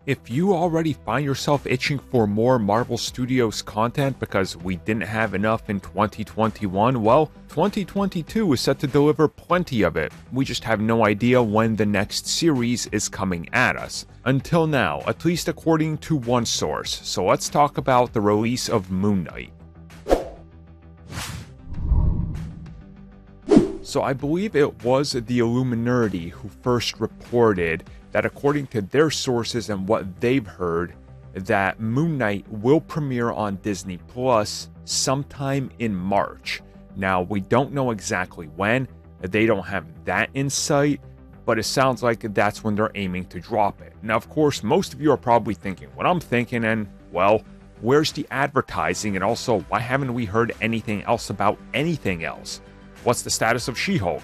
If you already find yourself itching for more Marvel Studios content because we didn't have enough in 2021, well, 2022 is set to deliver plenty of it. We just have no idea when the next series is coming at us. Until now, at least according to one source. So let's talk about the release of Moon Knight. So I believe it was the Illuminati who first reported that according to their sources and what they've heard, that Moon Knight will premiere on Disney Plus sometime in March. Now, we don't know exactly when, they don't have that insight, but it sounds like that's when they're aiming to drop it. Now, of course, most of you are probably thinking what I'm thinking, and well, where's the advertising, and also, why haven't we heard anything else about anything else? What's the status of She-Hulk?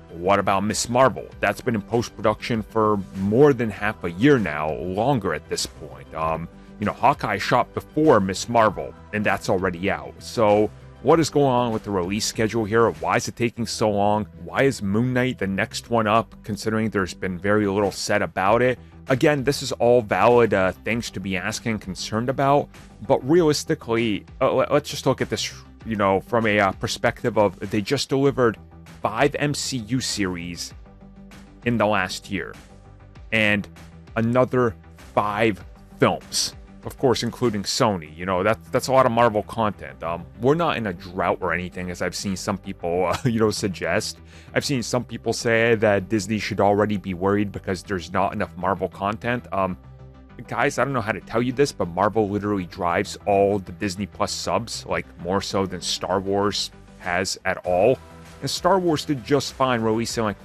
What about Ms. Marvel? That's been in post-production for more than half a year now, longer at this point. Hawkeye shot before Ms. Marvel, and that's already out. So, what is going on with the release schedule here? Why is it taking so long? Why is Moon Knight the next one up, considering there's been very little said about it? Again, this is all valid things to be asking, concerned about, but realistically, let's just look at this, from a perspective of they just delivered 5 MCU series in the last year, and another 5 films, of course, including Sony. That's a lot of Marvel content. We're not in a drought or anything, as I've seen some people, suggest. I've seen some people say that Disney should already be worried because there's not enough Marvel content. Guys, I don't know how to tell you this, but Marvel literally drives all the Disney Plus subs, like more so than Star Wars has at all. And Star Wars did just fine releasing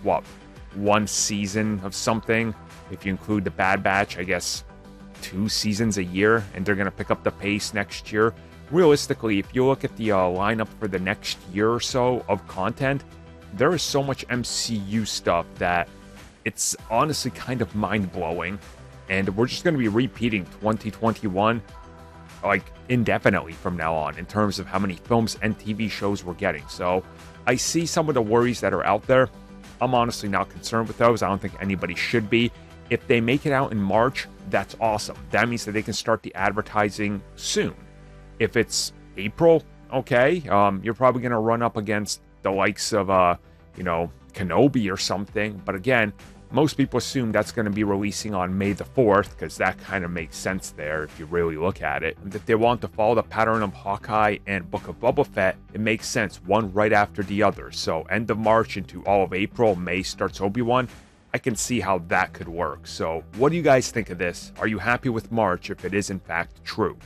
one season of something. If you include the Bad Batch, I guess 2 seasons a year, and they're going to pick up the pace next year. Realistically, if you look at the lineup for the next year or so of content, there is so much MCU stuff that it's honestly kind of mind-blowing. And we're just going to be repeating 2021 indefinitely from now on in terms of how many films and TV shows we're getting. So I see some of the worries that are out there. I'm honestly not concerned with those. I don't think anybody should be. If they make it out in March, that's awesome. That means that they can start the advertising soon. If it's April, okay, you're probably going to run up against the likes of, Kenobi or something. But again, most people assume that's going to be releasing on May the 4th, because that kind of makes sense there if you really look at it. And if they want to follow the pattern of Hawkeye and Book of Boba Fett, it makes sense, one right after the other. So end of March into all of April, May starts Obi-Wan. I can see how that could work. So what do you guys think of this? Are you happy with March if it is in fact true?